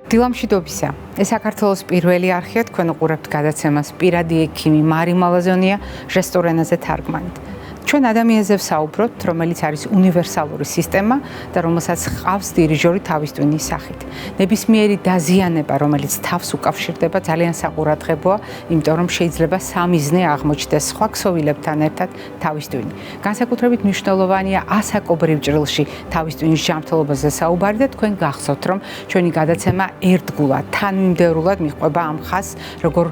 დილამშვიდობისა. ეს საქართველოს პირველი არხია, თქვენ უყურებთ გადაცემას პირადი ექიმი მარი მალაზონია ჟესტურ ენაზე თარგმანით. ჩვენ ადამიანზე ვსაუბრობთ, რომელიც არის უნივერსალური სისტემა და რომელსაც ჰყავს დირიჟორი თავის ტვინის სახით. ნებისმიერი დაზიანება, რომელიც თავს უკავშირდება, ძალიან საყურადღებოა, იმიტომ რომ შეიძლება სამიზნე აღმოჩნდეს სხვა ქსოვილებთან ერთად თავის ტვინი. განსაკუთრებით მნიშვნელოვანია ასაკობრივ ჭრილში თავის ტვინის ჯანმრთელობაზე საუბარი და თქვენ გახსოვთ, რომ ჩვენი გადაცემა ერთგულად, თანმიმდევრულად მიყვება ამ ხაზს, როგორ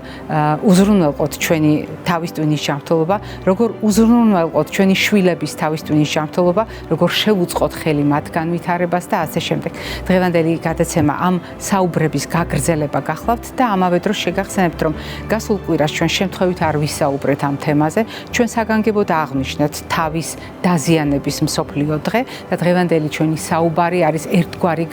უზრუნველყოთ ჩვენი თავის ტვინის ჯანმრთელობა, როგორ უზრუნველყოთ ჩვენი შვილების თავის ტვინის ჯანმრთელობა, როგორ შევუწყოთ ხელი მათ განვითარებას და ასე შემდეგ. დღევანდელი გადაცემა ამ საუბრების გაგრძელება გახლავთ და ამავე დროს შეგახსენებთ, რომ გასულ კვირას ჩვენ შემთხვევით არ ვისაუბრეთ ამ თემაზე, ჩვენ საგანგებოდ აღნიშნეთ თავის დაზიანების მსოფლიო დღე და დღევანდელი ჩვენი საუბარი არის ერთგვარი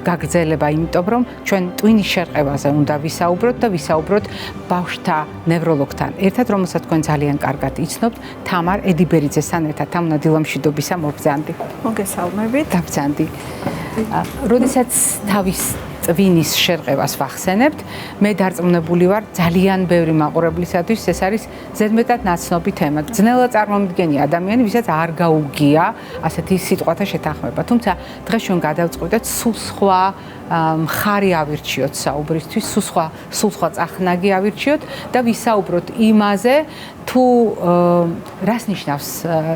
გაგრძელება, იმიტომ რომ ჩვენ ტვინის შერყევაზე უნდა ვისაუბროთ და ვისაუბროთ ბავშვთა ნევროლოგთან ერთად, რომელსაც თქვენ ძალიან კარგად იცნობთ. თამარ ედიბერიძესთან ერთად თამნა დილამშვიდობისა მოგბრძანდი. მოგესალმებით. დაბრძანდი. როდესაც თავის ტვინის შერყევას ვახსენებთ, მე დარწმუნებული ვარ, ძალიან ბევრი მაყურებლისათვის ეს არის ზედმეტად ნაცნობი თემა. ძნელად წარმომიდგენია ადამიანი, ვისაც არ გაუგია ასეთი სიტყვათა შეთანხმება. თუმცა დღეს ჩვენ გადავწყვიტეთ სულ სხვა მხარი ავირჩიოთ საუბრისთვის, სულ სხვა წახნაგი ავირჩიოთ და ვისაუბროთ იმაზე, თუ რას ნიშნავს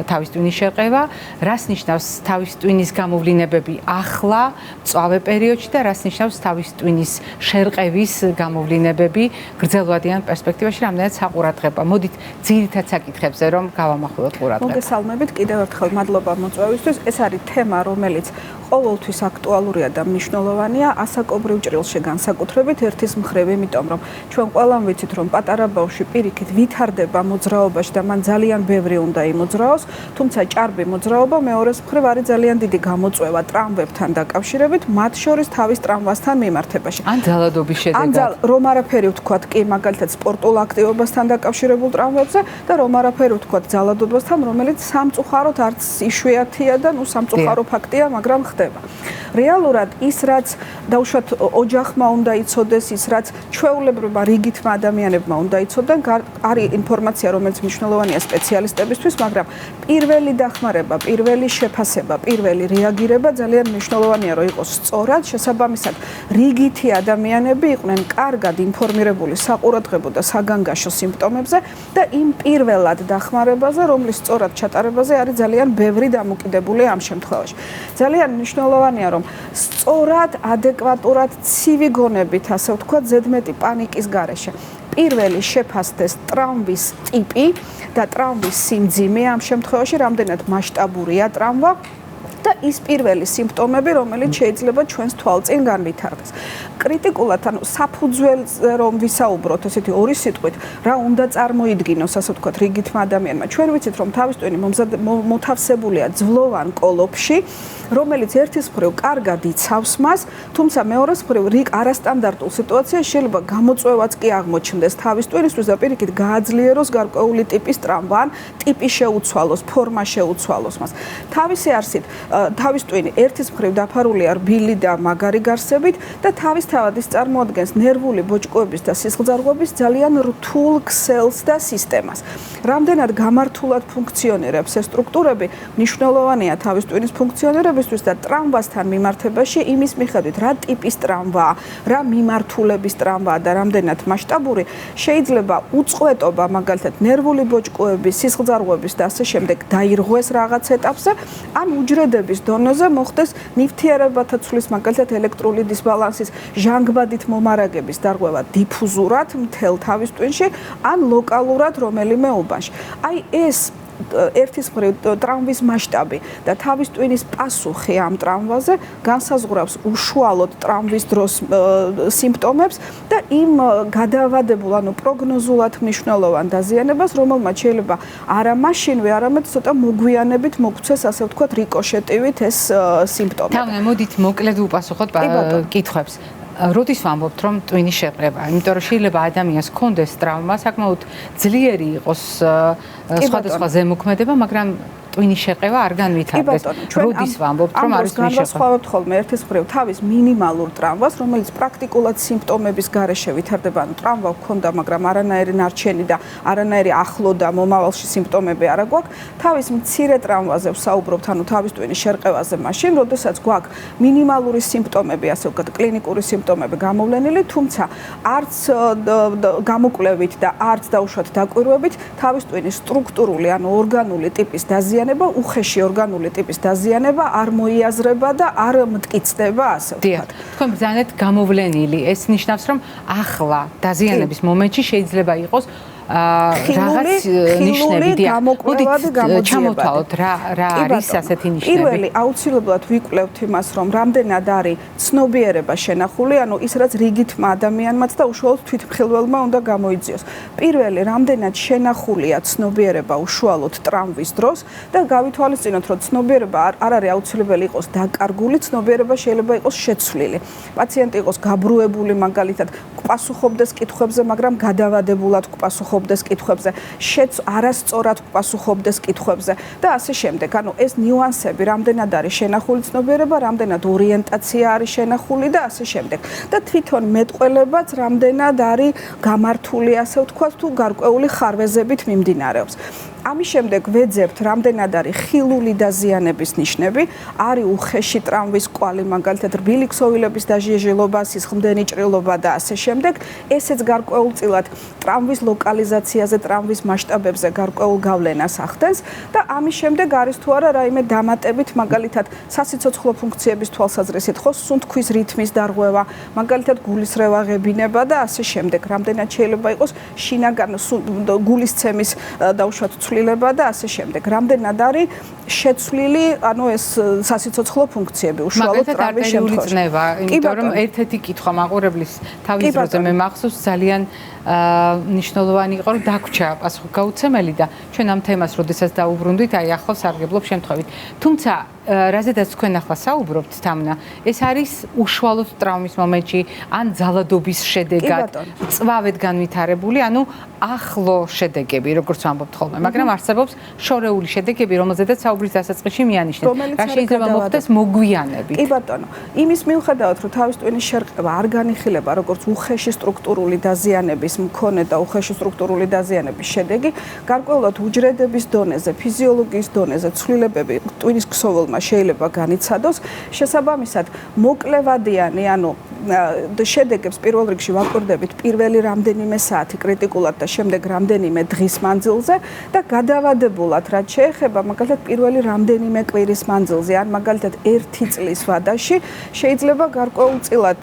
თავის ტვინის შერყევა, რას ნიშნავს თავის ტვინის გამოვლინებები ახლა, მწვავე პერიოდში და რას ნიშნავს თავის ტვინის შერყევის გამოვლინებები გრძელვადიან პერსპექტივაში, რამდენად საყურადღება. მოდით ძირითად საკითხებზე რომ გავამახვილოთ ყურადღება. მოგესალმებით, კიდევ ერთხელ მადლობა მოწვევისთვის. ეს არის თემა, რომელიც ყოველთვის აქტუალურია და მნიშვნელოვანია, ასაკობრივ ჭრილში განსაკუთრებით ერთის მხრივ, იმიტომ რომ ჩვენ ყველამ ვიცით, რომ პატარა ბავშვი პირიქით ვითარდება მოძრაობაში და მან ძალიან ბევრი უნდა იმოძრაოს, თუმცა ჭარბი მოძრაობა მეორეს მხრივ არის ძალიან დიდი გამოწვევა ტრამვებთან დაკავშირებით, მათ შორის თავის ტრამვასთან მიმართებაში. ან ძალადობის შედეგად. რომ არაფერი ვთქვათ, კი მაგალითად სპორტულ აქტივობასთან დაკავშირებულ ტრამვებზე და რომ არაფერი ვთქვათ ძალადობასთან, რომელიც სამწუხაროდ არც იშვიათია და სამწუხარო ფაქტია, მაგრამ ხდება. რეალურად ის, რაც დაუშვათ ოჯახმა უნდა იცოდეს, ის რაც ჩვეულებრივმა რიგითმა ადამიანებმა უნდა იცოდან, არის ინფორმაცია, რომელიც მნიშვნელოვანია სპეციალისტებისთვის, მაგრამ პირველი დახმარება, პირველი შეფასება, პირველი რეაგირება ძალიან მნიშვნელოვანია, რომ იყოს სწორად, შესაბამისად, რიგითი ადამიანები იყვნენ კარგად ინფორმირებული საყურადღებო და საგანგაშო სიმპტომებზე და იმ პირველად დახმარებაზე, რომლის სწორად ჩატარებაზე არის ძალიან ბევრი დამოკიდებული ამ შემთხვევაში. ძალიან მნიშვნელოვანია, რომ სწორად, ადეკვატურად, ცივი გონებით, ასე ვთქვათ, ზედმეტი პანიკის გარეშე პირველი შეფასდეს ტრამვის ტიპი და ტრამვის სიმძიმე ამ შემთხვევაში, რამდენად მასშტაბურია ტრამვა და ის პირველი სიმპტომები, რომელიც შეიძლება ჩვენს თვალწინ განვითარდეს. კრიტიკულად, ანუ საფუძველზე რომ ვისაუბროთ, ესეთი ორი სიტყვით, რა უნდა წარმოიდგინოს, ასე ვთქვათ, რიგითმა ადამიანმა. ჩვენ ვიცით, რომ თავის ტვინი მოთავსებულია ძვლოვან კოლოფში, რომელიც ერთის მხრივ კარგად იცავს მას, თუმცა მეორეს მხრივ რიგ არასტანდარტულ სიტუაციაში შეიძლება გამოწვევაც კი აღმოჩნდეს თავის ტვინისთვის და პირიქით გააძლიეროს გარკვეული ტიპის ტრამვა, ან ტიპი შეუცვალოს, ფორმა შეუცვალოს მას. თავისი არსით თავის ტვინი ერთის მხრივ დაფარულია რბილი და მაგარი გარსებით და თავისთავად ის წარმოადგენს ნერვული ბოჭკოების და სისხლძარღვების ძალიან რთულ ქსელს და სისტემას. რამდენად გამართულად ფუნქციონირებს ეს სტრუქტურები, მნიშვნელოვანია თავის ტვინის ფუნქციონირებისთვის და ტრამვასთან მიმართებაში იმის მიხედვით, რა ტიპის ტრამვაა, რა მიმართულების ტრამვაა და რამდენად მასშტაბური, შეიძლება უწყვეტობა, მაგალითად, ნერვული ბოჭკოების, სისხლძარღვების და ასე შემდეგ დაირღვეს რაღაც ეტაპზე, ან უჯრედების დონეზე მოხდეს ნივთიერებათა ცვლის, მაგალითად, ელექტრული დისბალანსის, ჟანგბადით მომარაგების დარღვევა დიფუზურად მთელ თავის ტვინში, ან ლოკალურად რომელიმე უბანში. აი ეს ერთის მხრივ ტრავმის მასშტაბი და თავის ტვინის პასუხი ამ ტრავმაზე განსაზღვრავს უშუალოდ ტრავმის დროს სიმპტომებს და იმ გადავადებულ, ანუ პროგნოზულად მნიშვნელოვან დაზიანებას, რომელმაც შეიძლება არა მაშინვე, არამედ ცოტა მოგვიანებით მოგვცეს, ასე ვთქვათ, რიკოშეტივით ეს სიმპტომები. თავი მოდით მოკლედ უპასუხოთ კითხვებს. როდის ვამბობთ, რომ ტვინის შეყრება? იმიტომ რომ შეიძლება ადამიანს ჰქონდეს ტრავმა, საკმაოდ ძლიერი იყოს სხვადასხვა ზემოქმედება, მაგრამ ტვინის შეყრება არ განვითარდეს. როდის ვამბობთ, რომ არის ტვინის შეყრება? განვასხვავებთ ხოლმე ერთის მხრივ თავის მინიმალურ ტრავმას, რომელიც პრაქტიკულად სიმპტომების გარეშე ვითარდება, ანუ ტრავმა გქონდა, მაგრამ არანაირი ნარჩენი და არანაირი ახლო და მომავალში სიმპტომები არ აქვს. თავის მცირე ტრავმაზე ვსაუბრობთ, ანუ თავის ტვინის შერყევაზე მაშინ, როდესაც გვაქვს მინიმალური სიმპტომები, ასე ვთქვათ, კლინიკური სიმპტომები გამოვლენილი, თუმცა არც გამოკვლევით და არც დაუშვათ დაკვირვებით თავის ტვინის სტრუქტურული, ანუ ორგანული ტიპის დაზიანება, უხეში ორგანული ტიპის დაზიანება არ მოიაზრება და არ მტკიცდება, ასე ვთქვათ. თქვენ ბრძანეთ გამოვლენილი, ეს ნიშნავს, რომ ახლა დაზიანების მომენტში შეიძლება იყოს რაღაც ნიშნები ჩამოთვალოთ რა არის ასეთი ნიშნები. პირველი აუცილებლად ვიკვლევთ იმას, რომ რამდენად არის ცნობიერება შენახული, ანუ ის რაც რიგითმა ადამიანმაც და უშუალოდ თვითმხილველმა უნდა გამოიძიოს. პირველი რამდენად შენახულია ცნობიერება უშუალოდ ტრავმის დროს და გავითვალისწინოთ, რომ ცნობიერება არ არის აუცილებელი იყოს დაკარგული, ცნობიერება შეიძლება იყოს შეცვლილი. პაციენტი იყოს გაბრუებული, მაგალითად, გპასუხობდეს კითხვებზე, მაგრამ გადავადებულად გპასუხობდეს კითხვებზე, არასწორად გპასუხობდეს კითხვებზე და ასე შემდეგ. ანუ ეს ნიუანსები, რამდენად არის შენახული ცნობიერება, რამდენად ორიენტაცია არის შენახული და ასე შემდეგ. და თვითონ მეტყველებაც რამდენად არის გამართული, ასე ვთქვათ, თუ გარკვეული ხარვეზებით მიმდინარეობს. ამის შემდეგ ვეძებთ, რამდენად არის ხილული დაზიანების ნიშნები, არის უხეში ტრავმის კვალი, მაგალითად, რბილი ქსოვილების დაჟიჟილობა, სისხლდენი ჭრილობა და ასე შემდეგ. ესეც გარკვეულწილად ტრავმის ლოკალიზაციაზე, ტრავმის მასშტაბებზე გარკვეულ გავლენას ახდენს და ამის შემდეგ არის თუ არა რაიმე დამატებით, მაგალითად, სასიცოცხლო ფუნქციების თვალსაზრისით, ხო, სუნთქვის რითმის დარღვევა, მაგალითად, გულისრევა ღებინება და ასე შემდეგ. რამდენად შეიძლება იყოს შინაგან გულისცემის დაუშვათ და ასე შემდეგ. რამდენად არის შეცვლილი, ანუ ეს სასიცოცხლო ფუნქციები უშუალოდ ტრავმის შემთხვევაში. წნევა, იმიტომ რომ ერთ-ერთი კითხვა მაყურებლის თავის დროზე მე მახსოვს ძალიან მნიშვნელოვანი იყო, რომ დაგვრჩა პასუხი გაუცემელი და ჩვენ ამ თემას როდესაც დაუბრუნდით, აი ახლა სარგებლობ შემთხვევით. თუმცა რაზედაც თქვენ ახლა საუბრობთ თამნა, ეს არის უშუალოდ ტრავმის მომენტში ან ძალადობის შედეგად, წვავედ განვითარებული, ანუ ახლო შედეგები, როგორც ვამბობთ ხოლმე, მაგრამ არსებობს შორეული შედეგები, რომელზედაც საუბრის დასაწყისში მიანიშნეთ. რა შეიძლება მოხდეს მოგვიანებით? კი ბატონო, იმის მიუხედავად, რომ თავის ტვინის შერყევა არ განიხილება როგორც უხეში სტრუქტურული დაზიანების მქონე და უხეში სტრუქტურული დაზიანების შედეგი, გარკვეულად უჯრედების დონეზე, ფიზიოლოგიის დონეზე ცვლილებები ტვინის ქსოვილმა შეიძლება განიცადოს. შესაბამისად, მოკლევადიანი, ანუ შედეგებს პირველ რიგში ვაკვირდებით პირველი რამდენიმე საათი კრიტიკულად და შემდეგ რამდენიმე დღის მანძილზე და გადავადებულად, რაც შეეხება მაგალითად პირველი რამდენიმე კვირის მანძილზე, ან მაგალითად 1 წლის ვადაში შეიძლება გარკვეულწილად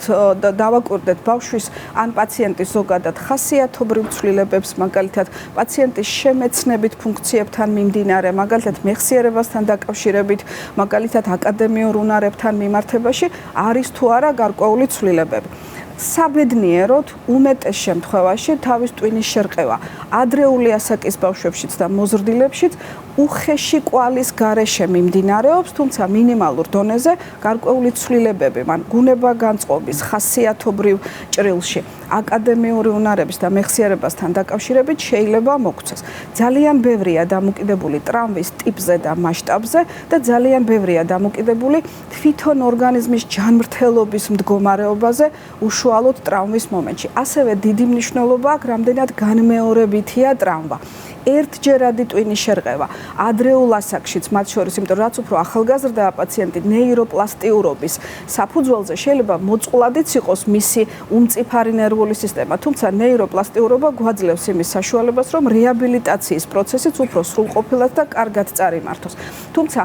დავაკვირდეთ ბავშვის ან პაციენტის ზოგადად ხასიათობრივ ცვლილებებს, მაგალითად პაციენტის შემეცნებით ფუნქციებთან მიმდინარე, მაგალითად მეხსიერებასთან დაკავშირებით, მაგალითად აკადემიურ უნარებთან მიმართებაში არის თუ არა გარკვეული ცვლილებები. საბედნიეროდ უმეტეს შემთხვევაში თავის ტვინის შერყევა ადრეული ასაკის ბავშვებშიც და მოზრდილებშიც უხეში კვალის გარეშე მიმდინარეობს, თუმცა მინიმალურ დონეზე გარკვეული ცვლილებები მან გუნება განწყობის, ხასიათობრივ ჭრილში, აკადემიური უნარების და მეხსიერებასთან დაკავშირებით შეიძლება მოგვცეს. ძალიან ბევრია დამოკიდებული ტრავმის ტიპზე და მასშტაბზე და ძალიან ბევრია დამოკიდებული თვითონ ორგანიზმის ჯანმრთელობის მდგომარეობაზე უშუალოდ ტრავმის მომენტში. ასევე დიდი მნიშვნელობა აქვს, რამდენად განმეორებითია ტრავმა. ერთჯერადი ტვინის შერყევა ადრეულ ასაკშიც, მათ შორის, იმიტომ რაც უფრო ახალგაზრდაა პაციენტი ნეიროპლასტიურობის საფუძველზე შეიძლება მოწყვლადიც იყოს მისი უმწიფარი ნერვული სისტემა, თუმცა ნეიროპლასტიურობა გვაძლევს იმის საშუალებას, რომ რეაბილიტაციის პროცესიც უფრო სრულყოფილად და კარგად წარიმართოს. თუმცა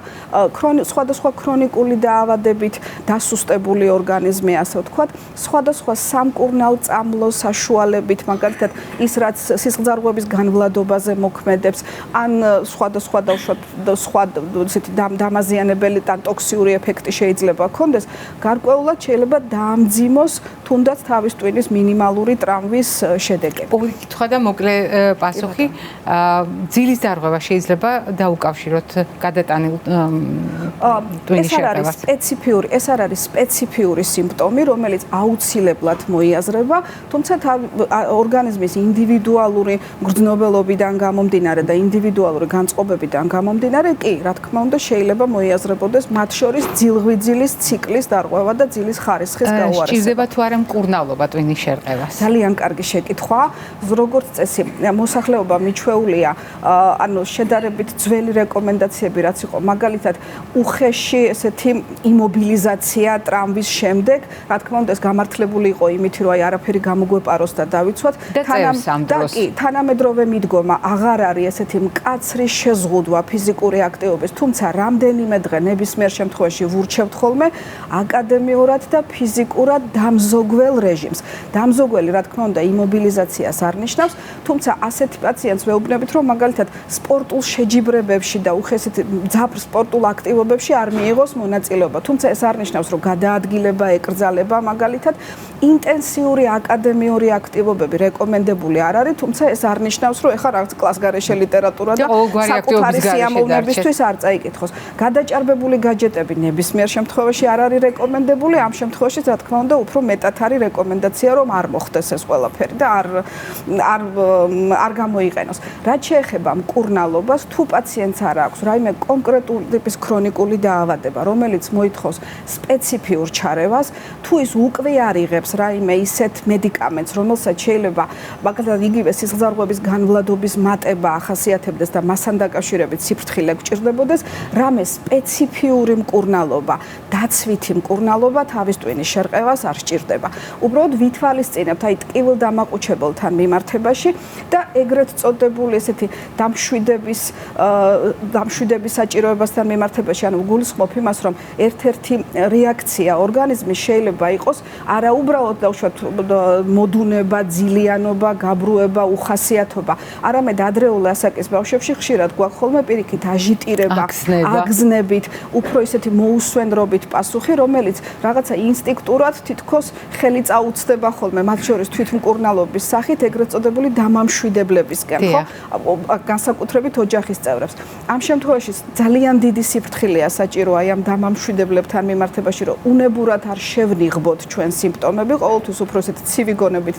სხვადასხვა ქრონიკული დაავადებით დასუსტებული ორგანიზმი, ასე ვთქვათ, სხვადასხვა სამკურნალ-წამლო საშუალებით, მაგალითად ის რაც სისხლძარღვების განვლადობაზე მოქმედებს, ან სხვადასხვა ესეთი დამაზიანებელი და ტოქსიური ეფექტი შეიძლება ჰქონდეს, გარკვეულად შეიძლება დაამძიმოს თუნდაც თავის ტვინის მინიმალური ტრამვის შედეგები. ორი კითხვა და მოკლე პასუხი. ძილის დარღვევა შეიძლება დაუკავშიროთ გადატანილ ტვინის შერყევას. ეს არ არის სპეციფიური სიმპტომი, რომელიც აუცილებლად მოიაზრება, თუმცა ორგანიზმის ინდივიდუალური გრძნობელობიდან გამომდინარე და ინდივიდუალური განწყობებიდან გამომდინარე, კი, რა თქმა უნდა, შეიძლება მოიაზრებოდეს მათ შორის ძილღვიძილის ციკლის დარღვევა და ძილის ხარისხის გაუარესება. სჭირდება თუ არა მკურნალობა ტვინის შერყევას? ძალიან კარგი შეკითხვა. როგორც წესი, მოსახლეობა მიჩვეულია, ანუ შედარებით ძველი რეკომენდაციები რაც იყო, მაგალითად, უხეში ესეთი იმობილიზაცია ტრამვის შემდეგ, რა თქმა უნდა, ეს გამართლებული იყო იმით, რომ არაფერი გამოგვეპაროს და დავიცვათ. თანამედროვე მიდგომა აღარ არის ესეთი მკაცრი შეზღუდვა ფიზიკური აქტივობის, თუმცა რამდენიმე დღე ნებისმიერ შემთხვევაში ვურჩევთ ხოლმე აკადემიურად და ფიზიკურად დამზოგველ რეჟიმს. დამზოგველი, რა თქმა უნდა, იმობილიზაციას არ ნიშნავს, თუმცა ასეთი პაციენტს ვეუბნებით, რომ მაგალითად სპორტულ შეჯიბრებებში და უხესით ძაფრ სპორტულ აქტივობებში არ მიიღოს მონაწილეობა. თუმცა ეს არ ნიშნავს, რომ გადაადგილება, ეკრძალება მაგალითად ინტენსიური აკადემიური აქტივობები რეკომენდებული არ არის, თუმცა ეს არ ნიშნავს, რომ ეხლა რაღაც კლასგარეშე ლიტერატურა და საკუთარი სიამოვნებისთვის არ წაიკითხოს. გადაჭარბებული გადჟეტები ნებისმიერ შემთხვევაში არ არის რეკომენდებული, ამ შემთხვევაში რა თქმა უნდა უფრო მეტად არის რეკომენდაცია, რომ არ მოხდეს ეს ყველაფერი და არ გამოიყენოს. რაც შეეხება მკურნალობას, თუ პაციენტს არ აქვს რაიმე კონკრეტული ტიპის ქრონიკული დაავადება, რომელიც მოითხოვს სპეციფიურ ჩარევას, თუ ის უკვე არ იღებს რაიმე ისეთ მედიკამენტს, რომელსაც შეიძლება მაგალითად იგივე სისხლძარღვების განვლადობის მატება ახასიათებდეს და მასთან დაკავშირებით სიფრთხილე გჭირდებოდეს, რამე სპეციფიური მკურნალობა, დაცვითი მკურნალობა თავის ტვინის შერყევას არ სჭირდება. უბრალოდ ვითვალისწინებთ აი ტკივილ-დამაყუჩებელთან მიმართებაში და ეგრეთ წოდებული ესეთი დამშვიდების საჭიროებასთან მიმართებაში, ანუ გულისხმობ იმას, რომ ერთ-ერთი რეაქცია ორგანიზმის შეიძლება იყოს არა უბრალოდ დავუშვათ მოდუნება, ძილიანობა, გაბრუება, უხასიათობა, არამედ ადრეულ ასაკის ბავშვებში ხშირად გვაქვს ხოლმე პირიქით აჟიტირება, აგზნებით, უფრო ისეთი მოუსვენრობით პასუხი, რომელიც რაღაცა ინსტინქტურად თითქოს ხელი წაუწდება ხოლმე, მათ შორის თვითმკურნალობის სახით ეგრეთ წოდებული დამამშვიდებლებისკენ, ხო? განსაკუთრებით ოჯახის წევრებს. ამ შემთხვევაში ძალიან დიდი სიფრთხილეა საჭირო აი ამ დამამშვიდებლებთან მიმართებაში, რომ უნებურად არ შევნიღბოთ ჩვენ სიმპტომები, ყოველთვის უფრო ესეთი ცივი გონებით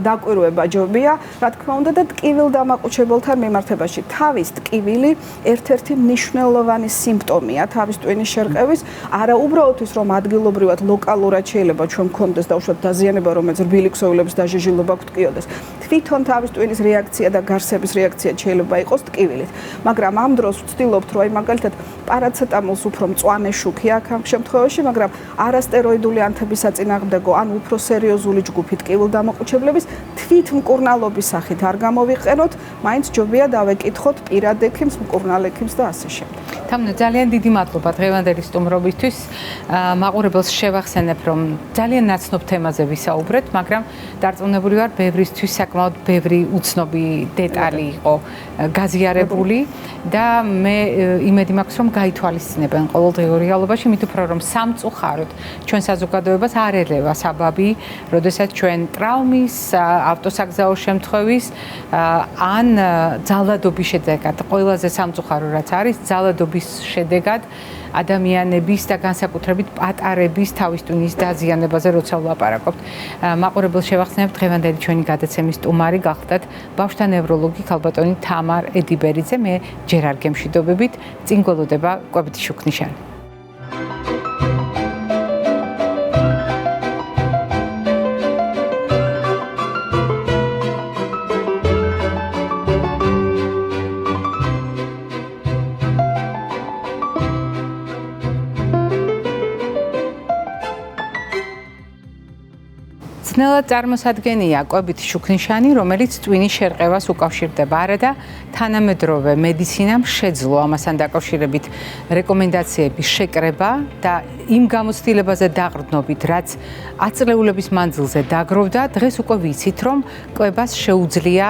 დაკვირვება ჯობია, რა თქმა უნდა და ტკივილ-დამაყუჩებელთან მიმართებაში. თავის ტკივილი ერთ-ერთი მნიშვნელოვანი სიმპტომია თავის ტვინის შერყევის, არა უბრალოდ ის, რომ ადგილობრივად ლოკალურად შეიძლება ჩვენ გქონდეს დაუშვათ დაზიანება, რომელიც რბილი ქსოვილების დაჟეჟილობა გვტკიოდეს. თვითონ თავის ტვინის რეაქცია და გარსების რეაქცია შეიძლება იყოს ტკივილით. მაგრამ ამ დროს ვცდილობთ, რომ აი მაგალითად პარაცეტამოლს უფრო მწვანე შუქი აქვს ამ შემთხვევაში, მაგრამ არასტეროიდული ანთების საწინააღმდეგო ან უფრო სერიოზული ჯგუფი ტკივილ-დამაყუჩებლების თვითმკურნალობის სახით არ გამოვიყენოთ, მაინც ჯობია დავეკითხოთ პირად ექიმს, მკურნალ ექიმს და ასე შემდეგ. თამნა, ძალიან დიდი მადლობა დღევანდელი სტუმრობისთვის. მაყურებელს შევახსენებ, რომ ძალიან ნაცნობ თემაზე ვისაუბრეთ, მაგრამ დარწმუნებული ვარ, ბევრისთვის საკმაოდ ბევრი უცნობი დეტალი იყო გაზიარებული და მე იმედი მაქვს, რომ გაითვალისწინებენ ყოველდღიურ რეალობაში, მით უფრო რომ სამწუხაროდ ჩვენ საზოგადოებას არ ელევა საბაბი, როდესაც ჩვენ ტრაუმის, ავტოსაგზაო შემთხვევის ან ძალადობის შედეგად, ყველაზე სამწუხარო რაც არის, ძალადობის შედეგად ადამიანების და განსაკუთრებით პატარების თავის ტვინის დაზიანებაზე როცა ვლაპარაკობთ. მაყურებელს შევახსენებ, დღევანდელი ჩვენი გადაცემის სტუმარი გახლდათ ბავშვთა ნევროლოგი ქალბატონი თამარ ედიბერიძე. მე ჯერ არ გემშვიდობებით, წინ გველოდება კვებითი შუქნიშანი. ძნელად წარმოსადგენია კვებითი შუქნიშანი, რომელიც ტვინის შერყევას უკავშირდება. არა და თანამედროვე მედიცინამ შეძლო ამასთან დაკავშირებით რეკომენდაციების შეკრება და იმ გამოცდილებაზე დაყრდნობით, რაც 10 წლეულების მანძილზე დაგროვდა, დღეს უკვე ვიცით, რომ კვებას შეუძლია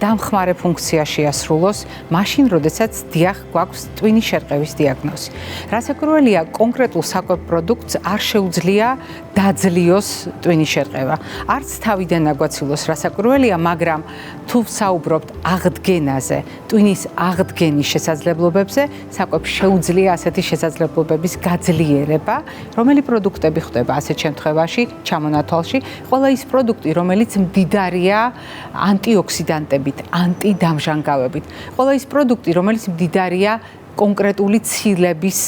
დამხმარე ფუნქცია შეასრულოს მაშინ, როდესაც დიახ გვაქვს ტვინის შერყევის დიაგნოზი. რასაკვირველია, კონკრეტულ საკვებ პროდუქტს არ შეუძლია დაძლიოს ტვინის შერყევა. არც თავიდან აგვაცილოს რასაკვირველია, მაგრამ თუ საუბრობთ აღდგენაზე, ტვინის აღდგენის შესაძლებლობებზე, საკვებს შეუძლია ასეთი შესაძლებლობების გაძლიერება, რომელი პროდუქტები ხდება ასეთ შემთხვევაში, ჩამონათვალში, ყველა ის პროდუქტი, რომელიც მდიდარია ანტიოქსიდანტებით, ანტიდამჟანგავებით. ყველა ის პროდუქტი, რომელიც მდიდარია კონკრეტული ცილების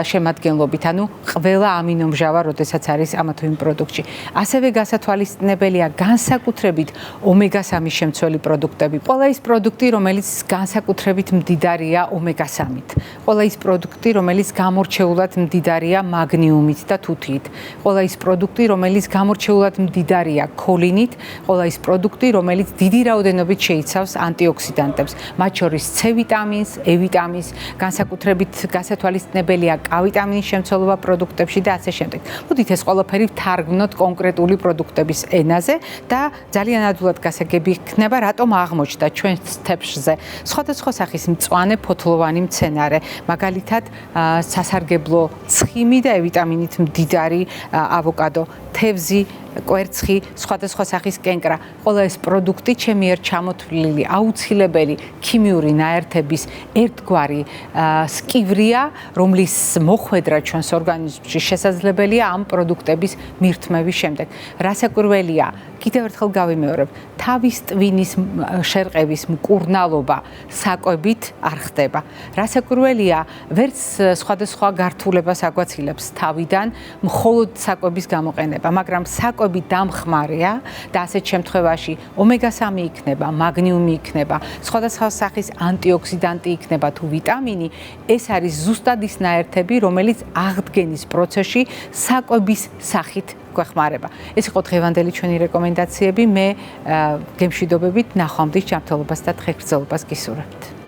შემადგენლობით, ანუ ყველა ამინომჟავა, როდესაც არის ამა თუ იმ პროდუქტში. ასევე გასათვალისწინებელია განსაკუთრებით ომეგა-3 შემცველი პროდუქტები. ყველა ის პროდუქტი, რომელიც განსაკუთრებით მდიდარია ომეგა-3-ით. ყველა ის პროდუქტი, რომელიც გამორჩეულად მდიდარია მაგნიუმით და თუთიით. ყველა ის პროდუქტი, რომელიც გამორჩეულად მდიდარია ქოლინით. ყველა ის პროდუქტი, რომელიც დიდი რაოდენობით შეიცავს ანტიოქსიდანტებს, მათ შორის C ვიტამინს, E ვიტამინს, განსაკუთრებით გასათვალისწინებელია K ვიტამინის შემცველობა პროდუქტებში და ასე შემდეგ. მოდით ეს ყველაფერი ვთარგმნოთ კონკრეტული პროდუქტების ენაზე და ძალიან ადვილად გასაგები იქნება, რატომ აღმოჩნდა ჩვენს თეფშზე სხვადასხვა სახის მწვანე ფოთლოვანი მცენარე, მაგალითად სასარგებლო ცხიმი და E ვიტამინით მდიდარი ავოკადო, თევზი, კვერცხი, სხვადასხვა სახის კენკრა. ყველა ეს პროდუქტი ჩემი ერთ ჩამოთვლილი აუცილებელი ქიმიური ნაერთების ერთგვარი სკივრია, რომლის მოხვედრა ჩვენს ორგანიზმში შესაძლებელია ამ პროდუქტების მირთმევის შემდეგ. რასაკვირველია, კიდევ ერთხელ გავიმეორებ, თავის ტვინის შერყევის მკურნალობა საკვებით არ ხდება. რასაკვირველია, ვერც სხვადასხვა გართულებას აგვაცილებს თავიდან მხოლოდ საკვების გამოყენება, მაგრამ საკვები დამხმარეა და ასეთ შემთხვევაში ომეგა-3 იქნება, მაგნიუმი იქნება, სხვადასხვა სახის ანტიოქსიდანტი იქნება თუ ვიტამინი, ეს არის ზუსტად ის ნაერთები, რომელიც აღდგენის პროცესში საკვების სახით გვეხმარება. ეს იყო დღევანდელი ჩვენი რეკომენდაციები. მე გემშვიდობებით ნახვამდის ჯანმრთელობას და დღეგრძელობას გისურვებთ.